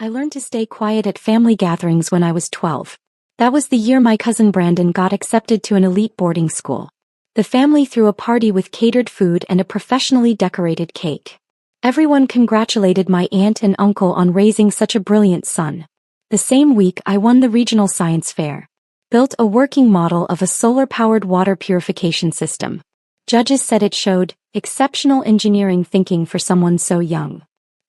I learned to stay quiet at family gatherings when I was 12. That was the year my cousin Brandon got accepted to an elite boarding school. The family threw a party with catered food and a professionally decorated cake. Everyone congratulated my aunt and uncle on raising such a brilliant son. The same week I won the regional science fair. Built a working model of a solar-powered water purification system. Judges said it showed exceptional engineering thinking for someone so young.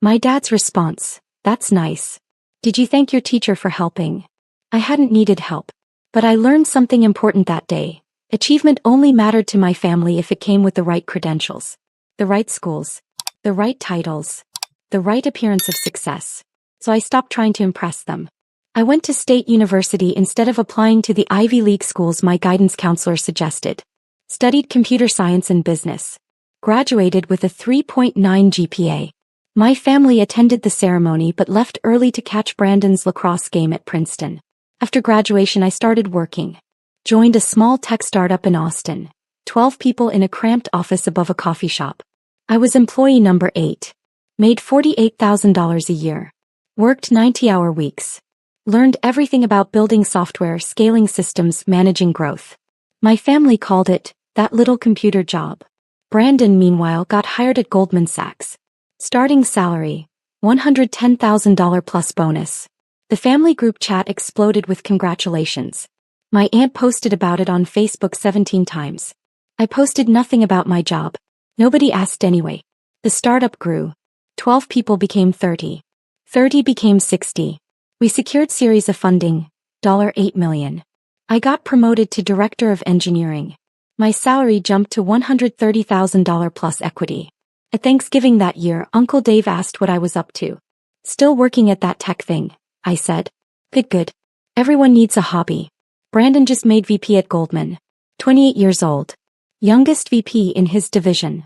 My dad's response: "That's nice. Did you thank your teacher for helping?" I hadn't needed help. But I learned something important that day. Achievement only mattered to my family if it came with the right credentials, the right schools, the right titles, the right appearance of success. So I stopped trying to impress them. I went to State University instead of applying to the Ivy League schools my guidance counselor suggested. Studied computer science and business. Graduated with a 3.9 GPA. My family attended the ceremony but left early to catch Brandon's lacrosse game at Princeton. After graduation I started working. Joined a small tech startup in Austin. 12 people in a cramped office above a coffee shop. I was employee number 8. Made $48,000 a year. Worked 90-hour weeks. Learned everything about building software, scaling systems, managing growth. My family called it that little computer job. Brandon, meanwhile, got hired at Goldman Sachs. Starting salary, $110,000 plus bonus. The family group chat exploded with congratulations. My aunt posted about it on Facebook 17 times. I posted nothing about my job. Nobody asked anyway. The startup grew. 12 people became 30. 30 became 60. We secured series of funding, $8 million. I got promoted to director of engineering. My salary jumped to $130,000 plus equity. At Thanksgiving that year, Uncle Dave asked what I was up to. "Still working at that tech thing," I said. Good. Everyone needs a hobby. Brandon just made VP at Goldman. 28 years old. Youngest VP in his division.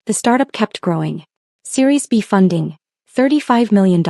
The startup kept growing. Series B funding, $35 million.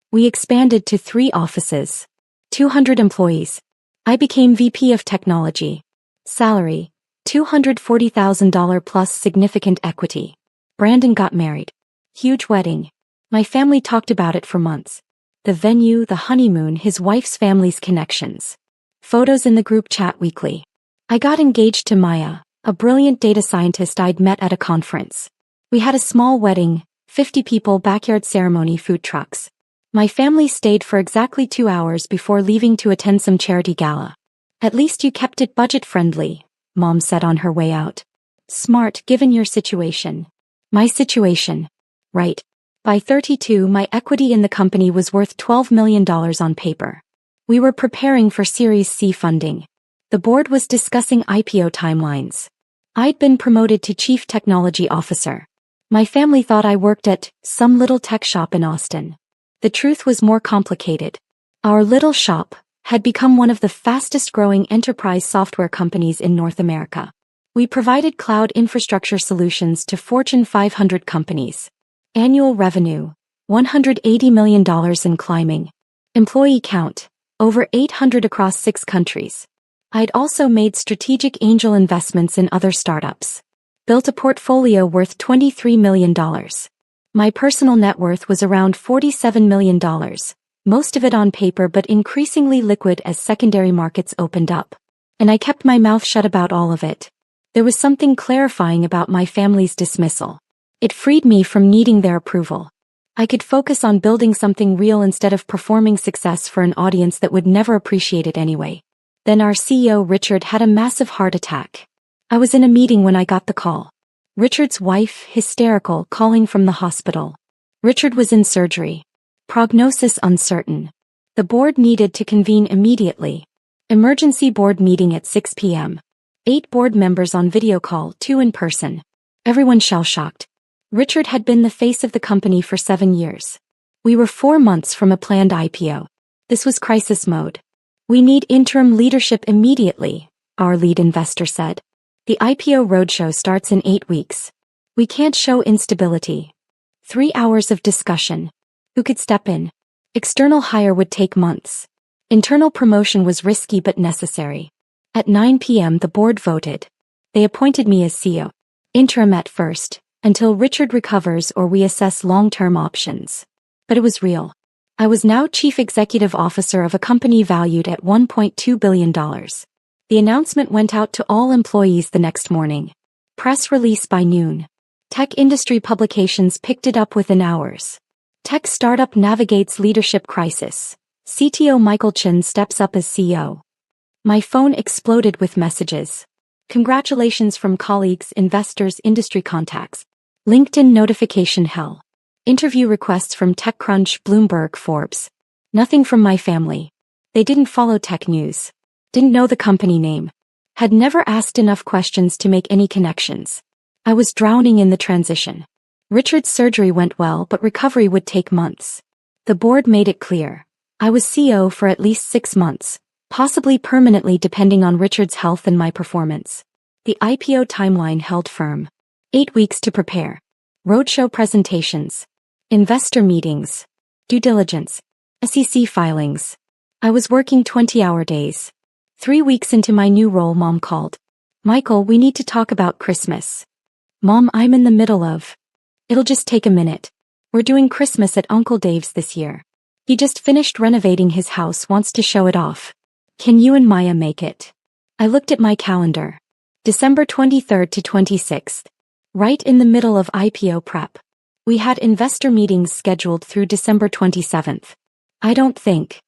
We expanded to 3 offices. 200 employees. I became VP of technology. Salary, $240,000 plus significant equity. Brandon got married. Huge wedding. My family talked about it for months. The venue, the honeymoon, his wife's family's connections. Photos in the group chat weekly. I got engaged to Maya, a brilliant data scientist I'd met at a conference. We had a small wedding, 50 people, backyard ceremony, food trucks. My family stayed for exactly 2 hours before leaving to attend some charity gala. "At least you kept it budget-friendly," Mom said on her way out. "Smart, given your situation." My situation. Right. By 32, my equity in the company was worth $12 million on paper. We were preparing for Series C funding. The board was discussing IPO timelines. I'd been promoted to Chief Technology Officer. My family thought I worked at some little tech shop in Austin. The truth was more complicated. Our little shop had become one of the fastest-growing enterprise software companies in North America. We provided cloud infrastructure solutions to Fortune 500 companies. Annual revenue, $180 million and climbing. Employee count, over 800 across 6 countries. I'd also made strategic angel investments in other startups. Built a portfolio worth $23 million. My personal net worth was around $47 million, most of it on paper but increasingly liquid as secondary markets opened up. And I kept my mouth shut about all of it. There was something clarifying about my family's dismissal. It freed me from needing their approval. I could focus on building something real instead of performing success for an audience that would never appreciate it anyway. Then our CEO Richard had a massive heart attack. I was in a meeting when I got the call. Richard's wife, hysterical, calling from the hospital. Richard was in surgery. Prognosis uncertain. The board needed to convene immediately. Emergency board meeting at 6 p.m. 8 board members on video call, 2 in person. Everyone shell-shocked. Richard had been the face of the company for 7 years. We were 4 months from a planned IPO. This was crisis mode. "We need interim leadership immediately," our lead investor said. "The IPO roadshow starts in 8 weeks. We can't show instability." 3 hours of discussion. Who could step in? External hire would take months. Internal promotion was risky but necessary. At 9 p.m. the board voted. They appointed me as CEO. Interim at first, until Richard recovers or we assess long-term options. But it was real. I was now chief executive officer of a company valued at $1.2 billion. The announcement went out to all employees the next morning. Press release by noon. Tech industry publications picked it up within hours. Tech startup navigates leadership crisis. CTO Michael Chen steps up as CEO. My phone exploded with messages. Congratulations from colleagues, investors, industry contacts. LinkedIn notification hell. Interview requests from TechCrunch, Bloomberg, Forbes. Nothing from my family. They didn't follow tech news. Didn't know the company name. Had never asked enough questions to make any connections. I was drowning in the transition. Richard's surgery went well, but recovery would take months. The board made it clear. I was CEO for at least 6 months. Possibly permanently depending on Richard's health and my performance. The IPO timeline held firm. 8 weeks to prepare. Roadshow presentations. Investor meetings. Due diligence. SEC filings. I was working 20-hour days. 3 weeks into my new role, Mom called. Michael, we need to talk about Christmas. Mom, I'm in the middle of. It'll just take a minute. We're doing Christmas at Uncle Dave's this year. He just finished renovating his house, wants to show it off. Can you and Maya make it? I looked at my calendar. December 23rd to 26th. Right in the middle of IPO prep. We had investor meetings scheduled through December 27th. I don't think.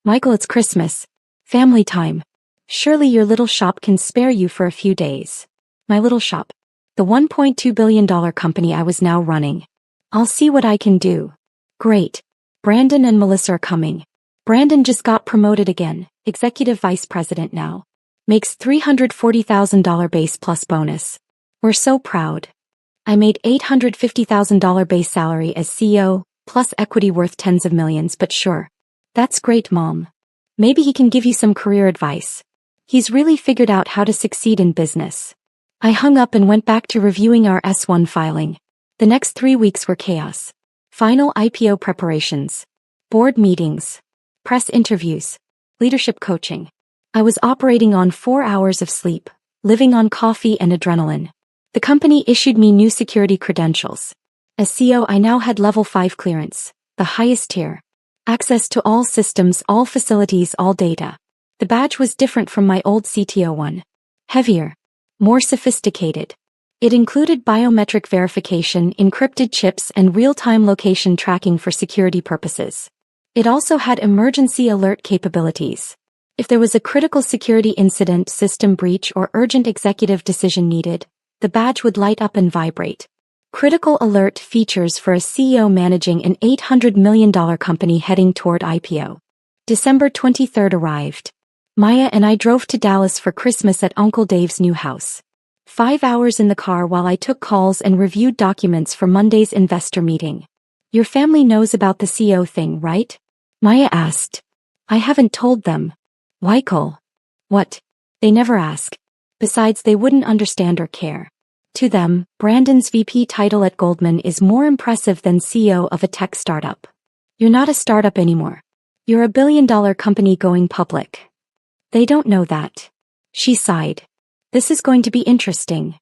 Michael, it's Christmas. Family time. Surely your little shop can spare you for a few days. My little shop. The $1.2 billion company I was now running. I'll see what I can do. Great. Brandon and Melissa are coming. Brandon just got promoted again, executive vice president now. Makes $340,000 base plus bonus. We're so proud. I made $850,000 base salary as CEO, plus equity worth tens of millions, but sure. That's great, Mom. Maybe he can give you some career advice. He's really figured out how to succeed in business. I hung up and went back to reviewing our S1 filing. The next 3 weeks were chaos. Final IPO preparations. Board meetings. Press interviews. Leadership coaching. I was operating on 4 hours of sleep, living on coffee and adrenaline. The company issued me new security credentials. As CEO, I now had level 5 clearance, the highest tier. Access to all systems, all facilities, all data. The badge was different from my old CTO one. Heavier. More sophisticated. It included biometric verification, encrypted chips, and real-time location tracking for security purposes. It also had emergency alert capabilities. If there was a critical security incident, system breach, or urgent executive decision needed, the badge would light up and vibrate. Critical alert features for a CEO managing an $800 million company heading toward IPO. December 23rd arrived. Maya and I drove to Dallas for Christmas at Uncle Dave's new house. 5 hours in the car while I took calls and reviewed documents for Monday's investor meeting. Your family knows about the CEO thing, right? Maya asked. I haven't told them. Michael. What? They never ask. Besides, they wouldn't understand or care. To them, Brandon's VP title at Goldman is more impressive than CEO of a tech startup. You're not a startup anymore. You're a billion-dollar company going public. They don't know that. She sighed. This is going to be interesting.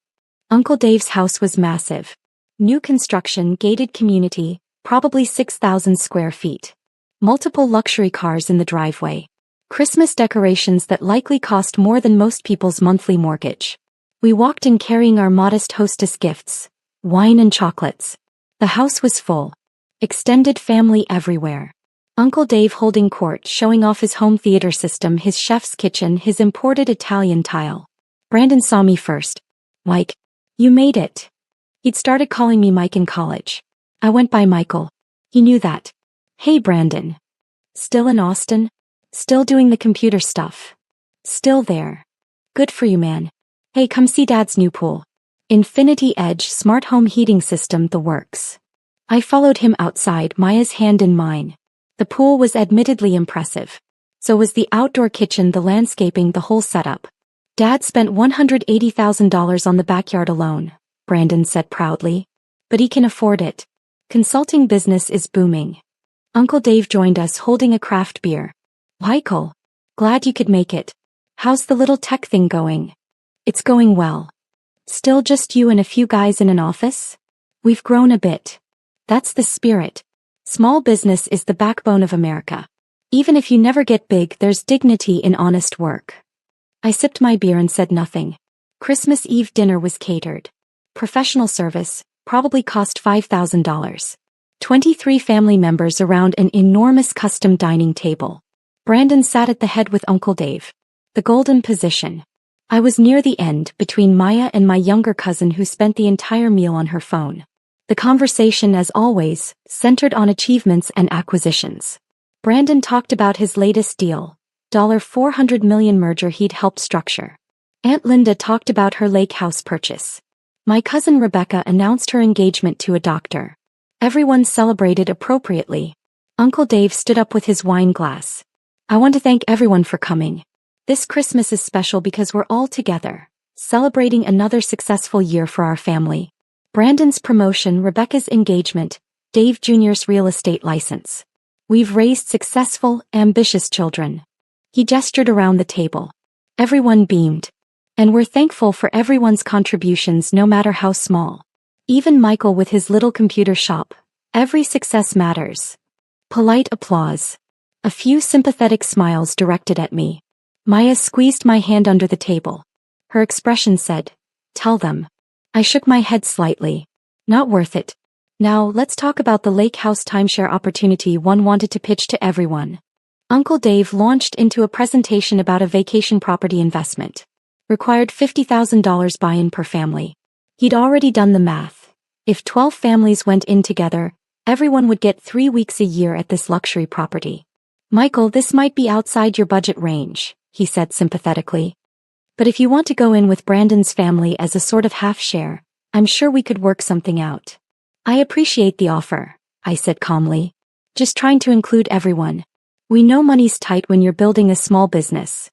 Uncle Dave's house was massive. New construction, gated community, probably 6,000 square feet. Multiple luxury cars in the driveway. Christmas decorations that likely cost more than most people's monthly mortgage. We walked in carrying our modest hostess gifts, wine and chocolates. The house was full. Extended family everywhere. Uncle Dave holding court, showing off his home theater system, his chef's kitchen, his imported Italian tile. Brandon saw me first. Mike, you made it. He'd started calling me Mike in college. I went by Michael. He knew that. Hey Brandon. Still in Austin? Still doing the computer stuff? Still there. Good for you, man. Hey, come see Dad's new pool. Infinity Edge smart home heating system, the works. I followed him outside, Maya's hand in mine. The pool was admittedly impressive. So was the outdoor kitchen, the landscaping, the whole setup. Dad spent $180,000 on the backyard alone, Brandon said proudly. But he can afford it. Consulting business is booming. Uncle Dave joined us holding a craft beer. Michael. Glad you could make it. How's the little tech thing going? It's going well. Still just you and a few guys in an office? We've grown a bit. That's the spirit. Small business is the backbone of America. Even if you never get big, there's dignity in honest work. I sipped my beer and said nothing. Christmas Eve dinner was catered. Professional service, probably cost $5,000. 23 family members around an enormous custom dining table. Brandon sat at the head with Uncle Dave. The golden position. I was near the end, between Maya and my younger cousin who spent the entire meal on her phone. The conversation, as always, centered on achievements and acquisitions. Brandon talked about his latest deal, $400 million merger he'd helped structure. Aunt Linda talked about her lake house purchase. My cousin Rebecca announced her engagement to a doctor. Everyone celebrated appropriately. Uncle Dave stood up with his wine glass. I want to thank everyone for coming. This Christmas is special because we're all together, celebrating another successful year for our family. Brandon's promotion, Rebecca's engagement, Dave Jr.'s real estate license. We've raised successful, ambitious children. He gestured around the table. Everyone beamed. And we're thankful for everyone's contributions, no matter how small. Even Michael with his little computer shop. Every success matters. Polite applause. A few sympathetic smiles directed at me. Maya squeezed my hand under the table. Her expression said, "Tell them." I shook my head slightly. Not worth it. Now, let's talk about the lake house timeshare opportunity one wanted to pitch to everyone. Uncle Dave launched into a presentation about a vacation property investment. Required $50,000 buy-in per family. He'd already done the math. If 12 families went in together, everyone would get 3 weeks a year at this luxury property. Michael, this might be outside your budget range, he said sympathetically. But if you want to go in with Brandon's family as a sort of half-share, I'm sure we could work something out. I appreciate the offer, I said calmly. Just trying to include everyone. We know money's tight when you're building a small business.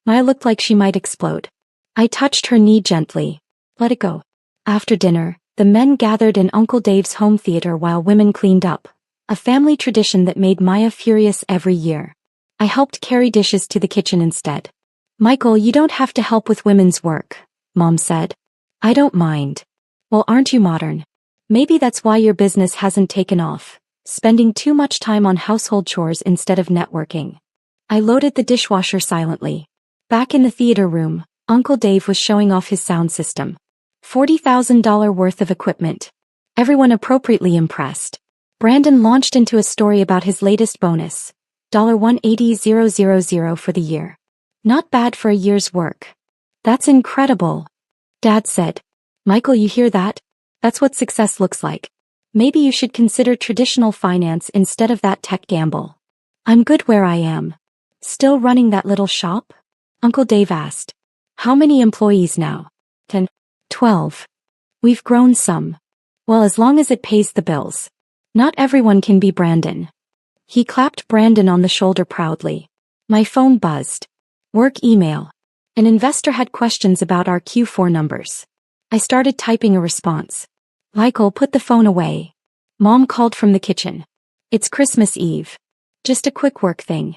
Maya looked like she might explode. I touched her knee gently. Let it go. After dinner, the men gathered in Uncle Dave's home theater while women cleaned up. A family tradition that made Maya furious every year. I helped carry dishes to the kitchen instead. Michael, you don't have to help with women's work, Mom said. I don't mind. Well, aren't you modern? Maybe that's why your business hasn't taken off, spending too much time on household chores instead of networking. I loaded the dishwasher silently. Back in the theater room, Uncle Dave was showing off his sound system. $40,000 worth of equipment. Everyone appropriately impressed. Brandon launched into a story about his latest bonus, $180,000 for the year. Not bad for a year's work. That's incredible. Dad said. Michael, you hear that? That's what success looks like. Maybe you should consider traditional finance instead of that tech gamble. I'm good where I am. Still running that little shop? Uncle Dave asked. How many employees now? 10. 12. We've grown some. Well, as long as it pays the bills. Not everyone can be Brandon. He clapped Brandon on the shoulder proudly. My phone buzzed. Work email. An investor had questions about our Q4 numbers. I started typing a response. Michael, put the phone away. Mom called from the kitchen. It's Christmas Eve. Just a quick work thing.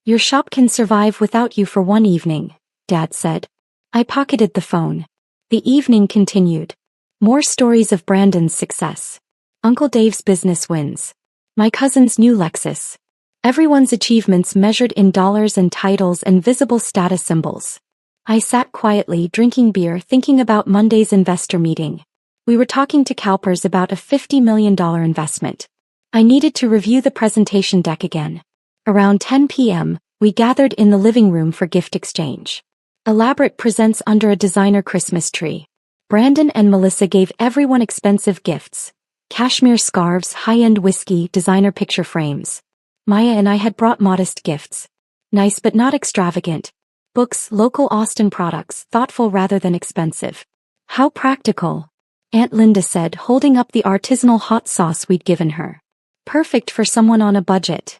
Your shop can survive without you for one evening, Dad said. I pocketed the phone. The evening continued. More stories of Brandon's success. Uncle Dave's business wins. My cousin's new Lexus. Everyone's achievements measured in dollars and titles and visible status symbols. I sat quietly drinking beer thinking about Monday's investor meeting. We were talking to CalPERS about a $50 million investment. I needed to review the presentation deck again. Around 10 p.m., we gathered in the living room for gift exchange. Elaborate presents under a designer Christmas tree. Brandon and Melissa gave everyone expensive gifts. Cashmere scarves, high-end whiskey, designer picture frames. Maya and I had brought modest gifts. Nice but not extravagant. Books, local Austin products, thoughtful rather than expensive. How practical, Aunt Linda said, holding up the artisanal hot sauce we'd given her. Perfect for someone on a budget.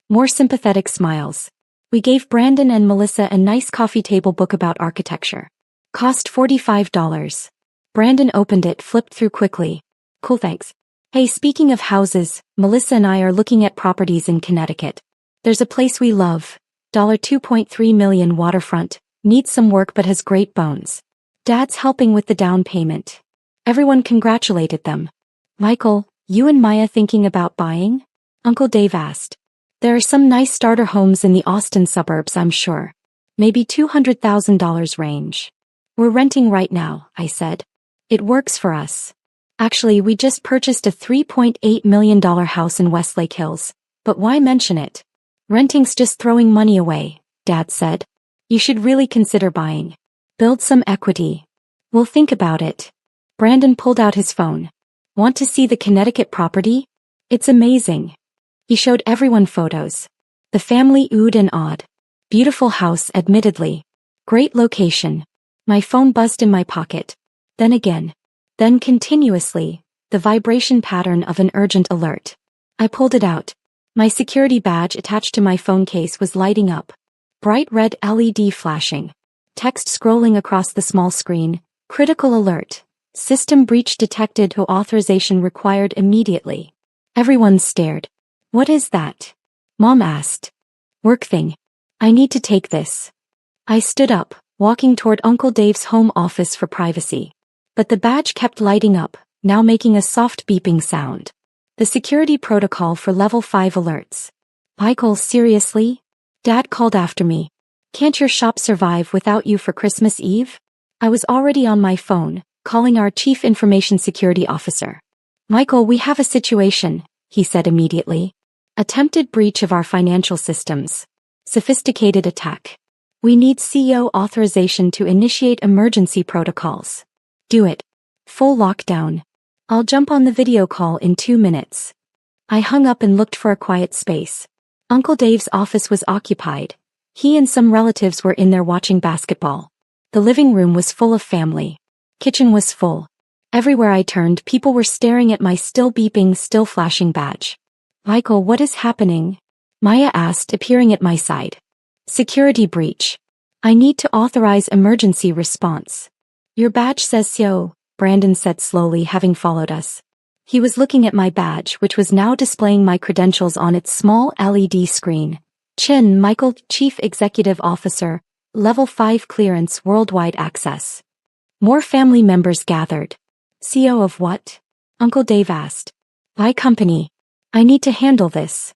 More sympathetic smiles. We gave Brandon and Melissa a nice coffee table book about architecture. Cost $45. Brandon opened it, flipped through quickly. Cool, thanks. Hey, speaking of houses, Melissa and I are looking at properties in Connecticut. There's a place we love. $2.3 million waterfront, needs some work but has great bones. Dad's helping with the down payment. Everyone congratulated them. Michael, you and Maya thinking about buying? Uncle Dave asked. There are some nice starter homes in the Austin suburbs, I'm sure. Maybe $200,000 range. We're renting right now, I said. It works for us. Actually, we just purchased a $3.8 million house in Westlake Hills, but why mention it? Renting's just throwing money away, Dad said. You should really consider buying. Build some equity. We'll think about it. Brandon pulled out his phone. Want to see the Connecticut property? It's amazing. He showed everyone photos. The family oohed and awed. Beautiful house, admittedly. Great location. My phone buzzed in my pocket. Then again. Then continuously, the vibration pattern of an urgent alert. I pulled it out. My security badge attached to my phone case was lighting up. Bright red LED flashing. Text scrolling across the small screen. Critical alert. System breach detected. Authorization required immediately. Everyone stared. What is that? Mom asked. Work thing. I need to take this. I stood up, walking toward Uncle Dave's home office for privacy. But the badge kept lighting up, now making a soft beeping sound. The security protocol for level 5 alerts. Michael, seriously? Dad called after me. Can't your shop survive without you for Christmas Eve? I was already on my phone, calling our Chief Information Security Officer. Michael, we have a situation, he said immediately. Attempted breach of our financial systems. Sophisticated attack. We need CEO authorization to initiate emergency protocols. Do it. Full lockdown. I'll jump on the video call in 2 minutes. I hung up and looked for a quiet space. Uncle Dave's office was occupied. He and some relatives were in there watching basketball. The living room was full of family. Kitchen was full. Everywhere I turned, people were staring at my still beeping, still flashing badge. Michael, what is happening? Maya asked, appearing at my side. Security breach. I need to authorize emergency response. Your badge says so, Brandon said slowly, having followed us. He was looking at my badge, which was now displaying my credentials on its small LED screen. Chin, Michael, Chief Executive Officer, Level 5 clearance, worldwide access. More family members gathered. CEO of what? Uncle Dave asked. My company. I need to handle this.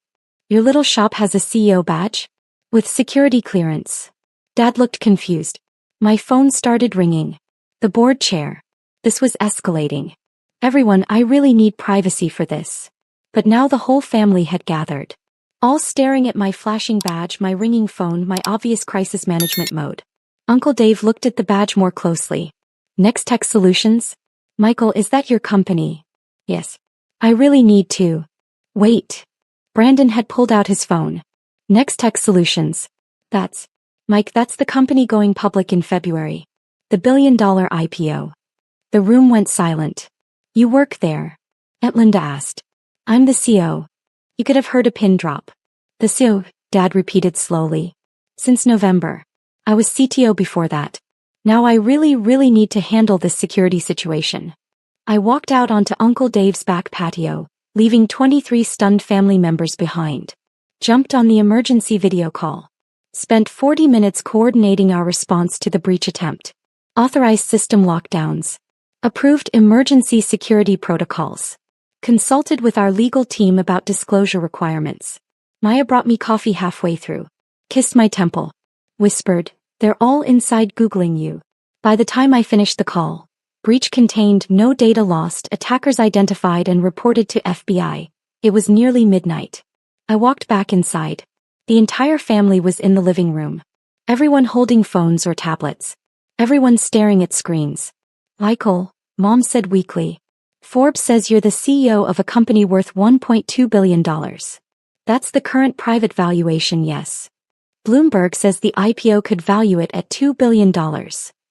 Your little shop has a CEO badge? With security clearance. Dad looked confused. My phone started ringing. The board chair. This was escalating. Everyone, I really need privacy for this. But now the whole family had gathered. All staring at my flashing badge, my ringing phone, my obvious crisis management mode. Uncle Dave looked at the badge more closely. Next Tech Solutions? Michael, is that your company? Yes. I really need to. Wait. Brandon had pulled out his phone. Next Tech Solutions. That's. Mike, that's the company going public in February. The billion-dollar IPO. The room went silent. You work there? Etlinda asked. I'm the CEO. You could have heard a pin drop. The CEO, Dad repeated slowly. Since November. I was CTO before that. Now I really need to handle this security situation. I walked out onto Uncle Dave's back patio, leaving 23 stunned family members behind. Jumped on the emergency video call. Spent 40 minutes coordinating our response to the breach attempt. Authorized system lockdowns. Approved emergency security protocols. Consulted with our legal team about disclosure requirements. Maya brought me coffee halfway through. Kissed my temple. Whispered, they're all inside Googling you. By the time I finished the call, breach contained no data lost, attackers identified and reported to FBI. It was nearly midnight. I walked back inside. The entire family was in the living room. Everyone holding phones or tablets. Everyone staring at screens. Michael, Mom said weakly. Forbes says you're the CEO of a company worth $1.2 billion. That's the current private valuation, yes. Bloomberg says the IPO could value it at $2 billion,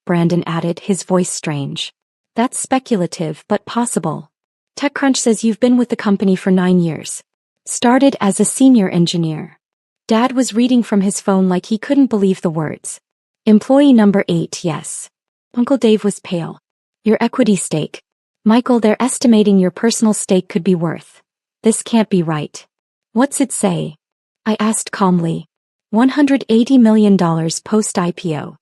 Brandon added, his voice strange. That's speculative but possible. TechCrunch says you've been with the company for 9 years. Started as a senior engineer. Dad was reading from his phone like he couldn't believe the words. Employee number 8, yes. Uncle Dave was pale. Your equity stake. Michael, they're estimating your personal stake could be worth. This can't be right. What's it say? I asked calmly. $180 million post-IPO.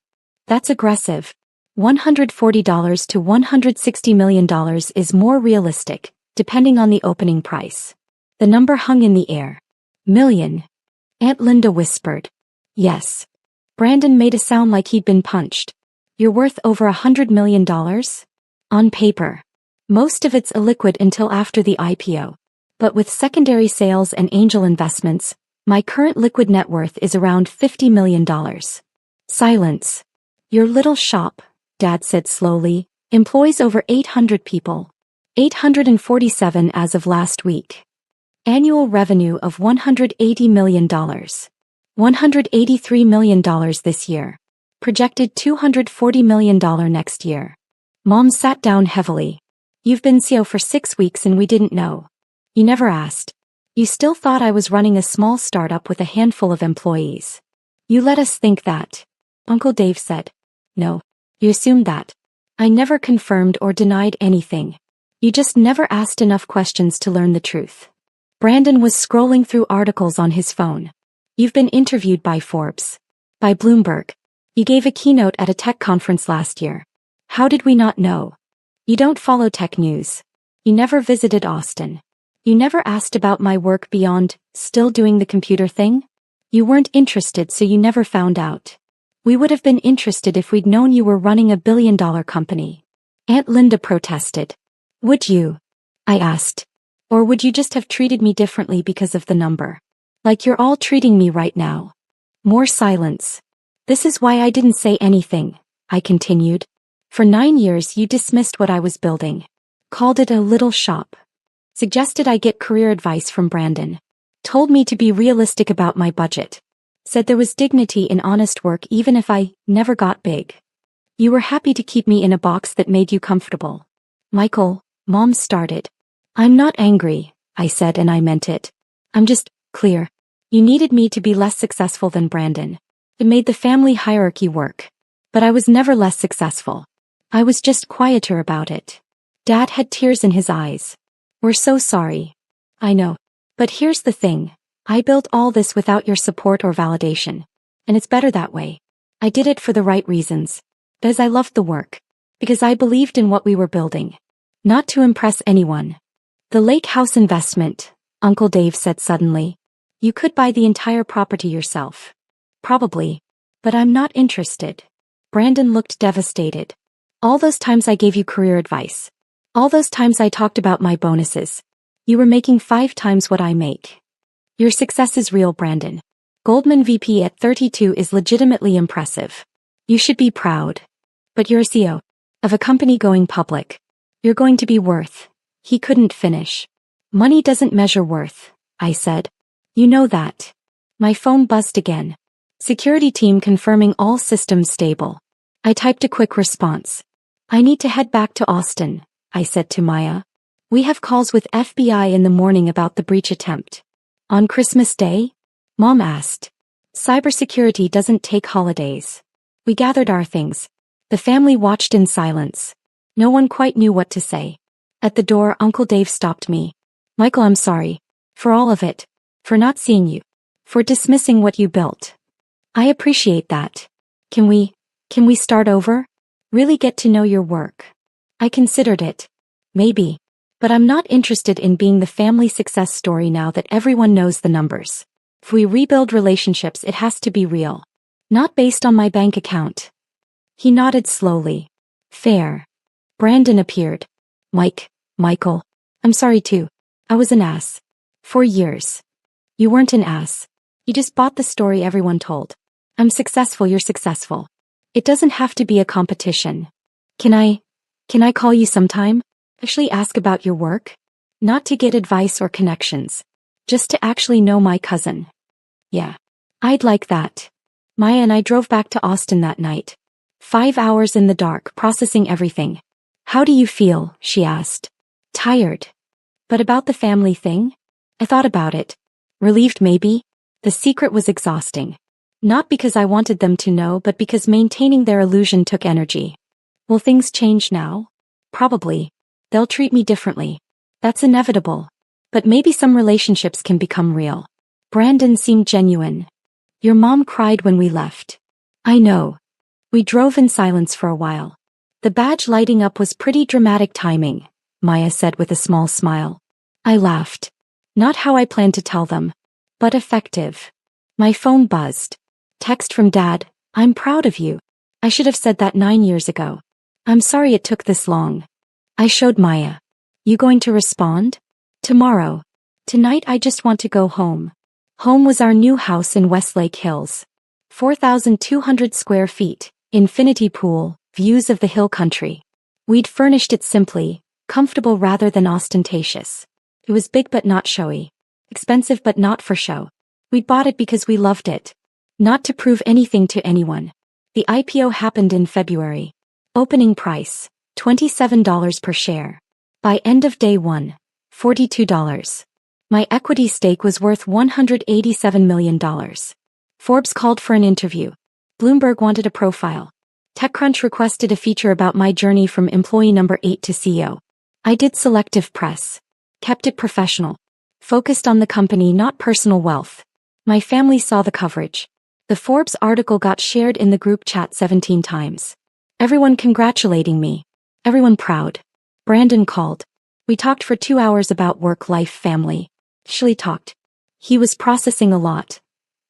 That's aggressive. $140 to $160 million is more realistic, depending on the opening price. The number hung in the air. Million. Aunt Linda whispered. Yes. Brandon made a sound like he'd been punched. You're worth over $100 million? On paper. Most of it's illiquid until after the IPO. But with secondary sales and angel investments, my current liquid net worth is around $50 million. Silence. Your little shop, Dad said slowly, employs over 800 people. 847 as of last week. Annual revenue of $180 million. $183 million this year. Projected $240 million next year. Mom sat down heavily. You've been CEO for 6 weeks and we didn't know. You never asked. You still thought I was running a small startup with a handful of employees. You let us think that. Uncle Dave said. No. You assumed that. I never confirmed or denied anything. You just never asked enough questions to learn the truth. Brandon was scrolling through articles on his phone. You've been interviewed by Forbes. By Bloomberg. You gave a keynote at a tech conference last year. How did we not know? You don't follow tech news. You never visited Austin. You never asked about my work beyond, still doing the computer thing? You weren't interested so you never found out. We would have been interested if we'd known you were running a billion-dollar company. Aunt Linda protested. Would you? I asked. Or would you just have treated me differently because of the number? Like you're all treating me right now. More silence. This is why I didn't say anything, I continued. For 9 years you dismissed what I was building. Called it a little shop. Suggested I get career advice from Brandon. Told me to be realistic about my budget. Said there was dignity in honest work even if I never got big. You were happy to keep me in a box that made you comfortable. Michael, Mom started. I'm not angry, I said, and I meant it. I'm just clear. You needed me to be less successful than Brandon. It made the family hierarchy work. But I was never less successful. I was just quieter about it. Dad had tears in his eyes. We're so sorry. I know. But here's the thing. I built all this without your support or validation. And it's better that way. I did it for the right reasons. Because I loved the work. Because I believed in what we were building. Not to impress anyone. The lake house investment, Uncle Dave said suddenly. You could buy the entire property yourself. Probably. But I'm not interested. Brandon looked devastated. All those times I gave you career advice. All those times I talked about my bonuses. You were making 5 times what I make. Your success is real, Brandon. Goldman VP at 32 is legitimately impressive. You should be proud. But you're a CEO. Of a company going public. You're going to be worth. He couldn't finish. Money doesn't measure worth, I said. You know that. My phone buzzed again. Security team confirming all systems stable. I typed a quick response. I need to head back to Austin, I said to Maya. We have calls with FBI in the morning about the breach attempt. On Christmas Day? Mom asked. Cybersecurity doesn't take holidays. We gathered our things. The family watched in silence. No one quite knew what to say. At the door, Uncle Dave stopped me. Michael, I'm sorry. For all of it. For not seeing you. For dismissing what you built. I appreciate that. Can we start over? Really get to know your work. I considered it. Maybe. But I'm not interested in being the family success story now that everyone knows the numbers. If we rebuild relationships, it has to be real. Not based on my bank account. He nodded slowly. Fair. Brandon appeared. Michael. I'm sorry too. I was an ass. For years. You weren't an ass. You just bought the story everyone told. I'm successful, you're successful. It doesn't have to be a competition. Can I call you sometime? Actually ask about your work? Not to get advice or connections. Just to actually know my cousin. Yeah. I'd like that. Maya and I drove back to Austin that night. 5 hours in the dark, processing everything. How do you feel? She asked. Tired. But about the family thing? I thought about it. Relieved maybe? The secret was exhausting. Not because I wanted them to know, but because maintaining their illusion took energy. Will things change now? Probably. They'll treat me differently. That's inevitable. But maybe some relationships can become real. Brandon seemed genuine. Your mom cried when we left. I know. We drove in silence for a while. The badge lighting up was pretty dramatic timing, Maya said with a small smile. I laughed. Not how I planned to tell them. But effective. My phone buzzed. Text from Dad, I'm proud of you. I should have said that 9 years ago. I'm sorry it took this long. I showed Maya. You going to respond? Tomorrow. Tonight I just want to go home. Home was our new house in Westlake Hills. 4,200 square feet, infinity pool, views of the hill country. We'd furnished it simply, comfortable rather than ostentatious. It was big but not showy. Expensive but not for show. We bought it because we loved it. Not to prove anything to anyone. The IPO happened in February. Opening price, $27 per share. By end of day 1, $42. My equity stake was worth $187 million. Forbes called for an interview. Bloomberg wanted a profile. TechCrunch requested a feature about my journey from employee number 8 to CEO. I did selective press. Kept it professional. Focused on the company, not personal wealth. My family saw the coverage. The Forbes article got shared in the group chat 17 times. Everyone congratulating me. Everyone proud. Brandon called. We talked for 2 hours about work, life, family. Actually talked. He was processing a lot.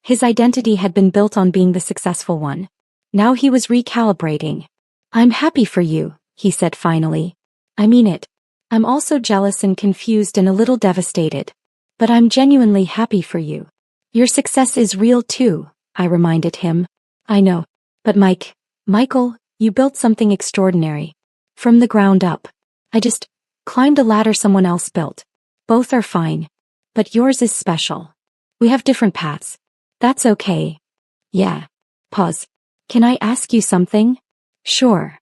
His identity had been built on being the successful one. Now he was recalibrating. I'm happy for you, he said finally. I mean it. I'm also jealous and confused and a little devastated. But I'm genuinely happy for you. Your success is real too, I reminded him. I know. But Michael, you built something extraordinary. From the ground up. I just climbed a ladder someone else built. Both are fine. But yours is special. We have different paths. That's okay. Yeah. Pause. Can I ask you something? Sure.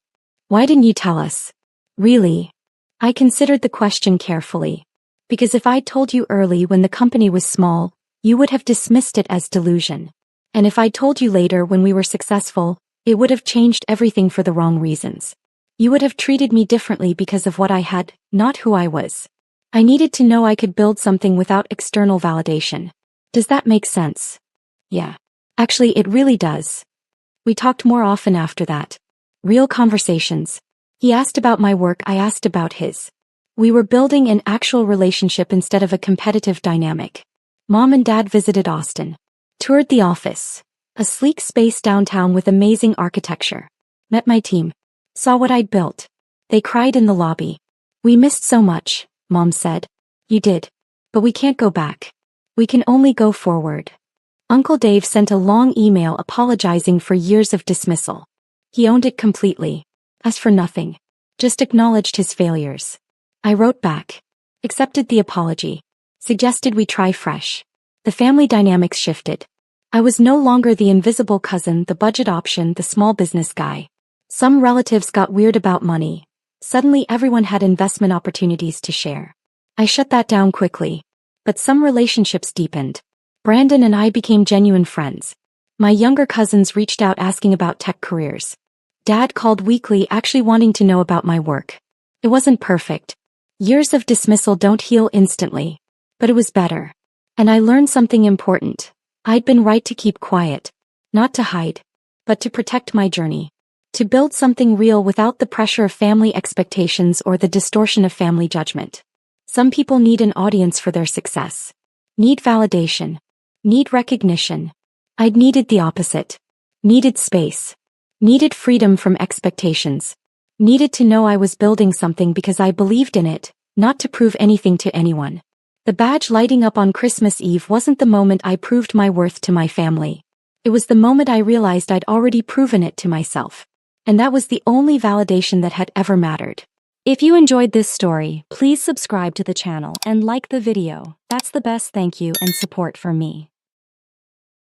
Why didn't you tell us? Really? I considered the question carefully. Because if I'd told you early when the company was small, you would have dismissed it as delusion. And if I told you later when we were successful, it would have changed everything for the wrong reasons. You would have treated me differently because of what I had, not who I was. I needed to know I could build something without external validation. Does that make sense? Yeah. Actually, it really does. We talked more often after that. Real conversations. He asked about my work, I asked about his. We were building an actual relationship instead of a competitive dynamic. Mom and Dad visited Austin. Toured the office. A sleek space downtown with amazing architecture. Met my team. Saw what I'd built. They cried in the lobby. We missed so much, Mom said. You did. But we can't go back. We can only go forward. Uncle Dave sent a long email apologizing for years of dismissal. He owned it completely. Asked for nothing. Just acknowledged his failures. I wrote back. Accepted the apology. Suggested we try fresh. The family dynamics shifted. I was no longer the invisible cousin, the budget option, the small business guy. Some relatives got weird about money. Suddenly everyone had investment opportunities to share. I shut that down quickly. But some relationships deepened. Brandon and I became genuine friends. My younger cousins reached out asking about tech careers. Dad called weekly, actually wanting to know about my work. It wasn't perfect. Years of dismissal don't heal instantly. But it was better. And I learned something important. I'd been right to keep quiet. Not to hide. But to protect my journey. To build something real without the pressure of family expectations or the distortion of family judgment. Some people need an audience for their success. Need validation. Need recognition. I'd needed the opposite. Needed space. Needed freedom from expectations. Needed to know I was building something because I believed in it, not to prove anything to anyone. The badge lighting up on Christmas Eve wasn't the moment I proved my worth to my family. It was the moment I realized I'd already proven it to myself. And that was the only validation that had ever mattered. If you enjoyed this story, please subscribe to the channel and like the video. That's the best thank you and support for me.